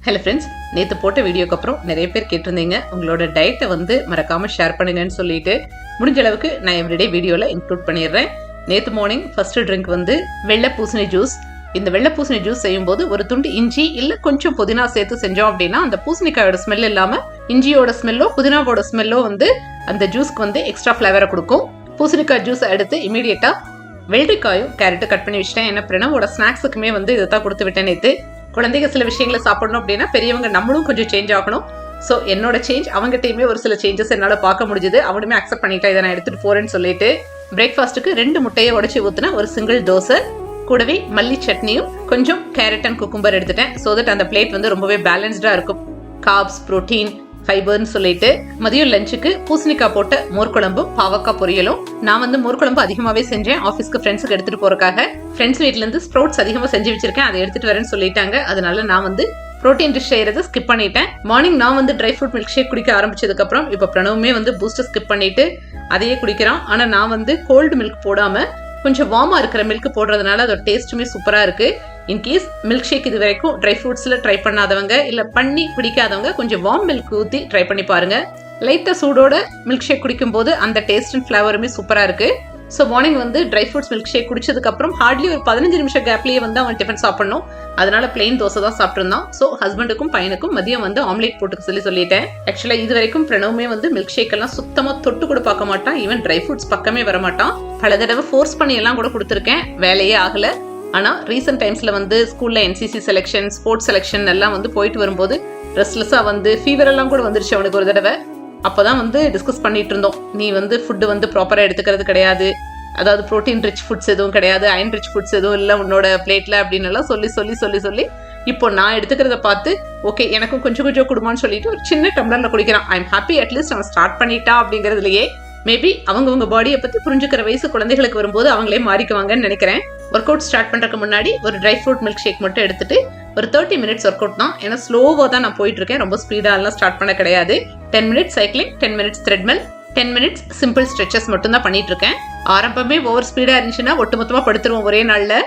Hello friends, நேற்று போட்ட வீடியோக்கு அப்புறம் நிறைய பேர் கேட்டிருந்தீங்க உங்களோட டயட்டை வந்து மறக்காமல் ஷேர் பண்ணுங்கன்னு சொல்லிட்டு முடிஞ்ச அளவுக்கு நான் எவ்ரிடே வீடியோவில் இன்க்ளூட் பண்ணிடுறேன். நேற்று மார்னிங் ஃபர்ஸ்ட் ட்ரிங்க் வந்து வெள்ளை பூசணி ஜூஸ். இந்த வெள்ளை பூசணி ஜூஸ் செய்யும்போது ஒரு துண்டு இஞ்சி இல்லை கொஞ்சம் புதினா சேர்த்து செஞ்சோம் அப்படின்னா அந்த பூசணிக்காயோட ஸ்மெல் இல்லாமல் இஞ்சியோட ஸ்மெல்லோ புதினாவோட ஸ்மெல்லோ வந்து அந்த ஜூஸ்க்கு வந்து எக்ஸ்ட்ரா ஃப்ளேவரை கொடுக்கும். பூசணிக்காய் ஜூஸ் எடுத்து இமீடியட்டாக வெள்ளரிக்காயும் கேரட்டும் கட் பண்ணி வச்சிட்டேன். ஏன்னா பிரணவோட ஸ்நாக்ஸுக்குமே வந்து இதை தான் கொடுத்து விட்டேன். நேற்று குழந்தைங்க சில விஷயங்களை சாப்பிடணும் அப்படின்னா பெரியவங்க நம்மளும் கொஞ்சம் சேஞ்ச் ஆகணும். ஸோ என்னோட சேஞ்ச் அவங்ககிட்டயுமே ஒரு சில சேஞ்சஸ் என்னால் பார்க்க முடிஞ்சுது. அவனுமே அக்செப்ட் பண்ணிட்டா இதை நான் எடுத்துகிட்டு போகிறேன்னு சொல்லிட்டு பிரேக்ஃபாஸ்ட்டுக்கு 2 முட்டையை உடச்சி ஊற்றின ஒரு சிங்கிள் தோசை, கூடவே மல்லி சட்னியும் கொஞ்சம் கேரட் அண்ட் குக்கும்பர் எடுத்துட்டேன். ஸோ தட் அந்த பிளேட் வந்து ரொம்பவே பேலன்ஸ்டாக இருக்கும். கார்ப்ஸ், ப்ரோட்டீன், ஃபைபர்னு சொல்லிட்டு மதியம் லஞ்சுக்கு பூசணிக்காய் போட்ட மோர்குழம்பும் பாவக்காய் பொரியலும். நான் வந்து மோர்குழம்பு அதிகமாகவே செஞ்சேன் ஆஃபீஸ்க்கு ஃப்ரெண்ட்ஸுக்கு எடுத்துகிட்டு போகிறக்காக. ஃப்ரெண்ட்ஸ் வீட்டிலேருந்து ஸ்ப்ரவுட்ஸ் அதிகமாக செஞ்சு வச்சிருக்கேன், அதை எடுத்துகிட்டு வரேன்னு சொல்லிட்டாங்க. அதனால நான் வந்து ப்ரோட்டீன் டிஷ் செய்யறதை ஸ்கிப் பண்ணிட்டேன். மார்னிங் நான் வந்து ட்ரை ஃப்ரூட் மில்க் ஷேக் குடிக்க ஆரம்பிச்சதுக்கப்புறம் இப்போ பிரணவுமே வந்து பூஸ்டர் ஸ்கிப் பண்ணிட்டு அதையே குடிக்கிறான். ஆனால் நான் வந்து கோல்டு மில்க் போடாமல் கொஞ்சம் வார்மாக இருக்கிற மில்க் போடுறதுனால அதோட டேஸ்ட்டுமே சூப்பராக இருக்குது. இன்கேஸ் மில்க் ஷேக் இது வரைக்கும் ட்ரை ஃப்ரூட்ஸில் ட்ரை பண்ணாதவங்க இல்லை பண்ணி பிடிக்காதவங்க கொஞ்சம் வார்ம் மில்க் ஊற்றி ட்ரை பண்ணி பாருங்கள். லைட்டாக சூடோட மில்க் ஷேக் குடிக்கும்போது அந்த டேஸ்ட் அண்ட் ஃப்ளேவருமே சூப்பராக இருக்குது. ஸோ மார்னிங் வந்து ட்ரை ஃப்ரூட்ஸ் மில்க் ஷேக் குடிச்சதுக்கப்புறம் ஹார்ட்லி ஒரு 15 நிமிஷம் கேப்லேயே வந்து அவன் டிஃபன் சாப்பிடணும். அதனால பிளெயின் தோசை தான் சாப்பிட்ருந்தான். ஸோ ஹஸ்பண்டுக்கும் பையனுக்கும் மதியம் வந்து ஆம்லேட் போட்டுக்க சொல்லிட்டேன். ஆக்சுவலாக இது வரைக்கும் பிரணவுமே வந்து மில்க் ஷேக் எல்லாம் சுத்தமாக தொட்டு கூட பார்க்க மாட்டான். ஈவன் ட்ரை ஃப்ரூட்ஸ் பக்கமே வர மாட்டான். பல தடவை ஃபோர்ஸ் பண்ணி எல்லாம் கூட கொடுத்துருக்கேன், வேலையே ஆகலை. ஆனால் ரீசெண்ட் டைம்ஸில் வந்து ஸ்கூலில் என்சிசி செலெக்ஷன், ஸ்போர்ட்ஸ் செலெக்ஷன் எல்லாம் வந்து போயிட்டு வரும்போது ரெஸ்ட்லெஸ்ஸாக வந்து ஃபீவர் எல்லாம் கூட வந்துருச்சு அவனுக்கு ஒரு தடவை. அப்போ தான் வந்து டிஸ்கஸ் பண்ணிட்டு இருந்தோம், நீ வந்து ஃபுட்டு வந்து ப்ராப்பராக எடுத்துக்கிறது கிடையாது, அதாவது ப்ரோட்டீன் ரிச் ஃபுட்ஸ் எதுவும் கிடையாது, அயன் ரிச் ஃபுட்ஸ் எதுவும் இல்லை உன்னோட பிளேட்டில் அப்படின்னு எல்லாம் சொல்லி இப்போ நான் எடுத்துக்கிறத பார்த்து ஓகே எனக்கும் கொஞ்சம் கொஞ்சம் கொடுமான்னு சொல்லிட்டு ஒரு சின்ன டம்ளரில் குடிக்கிறான். ஐ எம் ஹாப்பி, அட்லீஸ்ட் அவன் ஸ்டார்ட் பண்ணிட்டா அப்படிங்கிறதுலையே. மேபி அவங்கவுங்க பாடியை பற்றி புரிஞ்சுக்கிற வயசு குழந்தைகளுக்கு வரும்போது அவங்களே மாறிக்குவாங்கன்னு நினைக்கிறேன். ஒர்க் அவுட் ஸ்டார்ட் பண்ணுறதுக்கு முன்னாடி ஒரு ட்ரை ஃப்ரூட் மில்க் ஷேக் மட்டும் எடுத்துட்டு ஒரு 30 மினிட்ஸ் ஒர்க் அவுட் தான். ஏன்னா ஸ்லோவாக தான் நான் போயிட்டு இருக்கேன், ரொம்ப ஸ்பீடாலாம் ஸ்டார்ட் பண்ண கிடையாது. 10 minutes cycling, 10 minutes treadmill, 10 minutes simple stretches மட்டும் தான் பண்ணிட்டு இருக்கேன். ஆரம்பமே ஓவர் ஸ்பீடாக இருந்துச்சுன்னா ஒட்டுமொத்தமாக படுத்துருவோம் ஒரே நாளில்.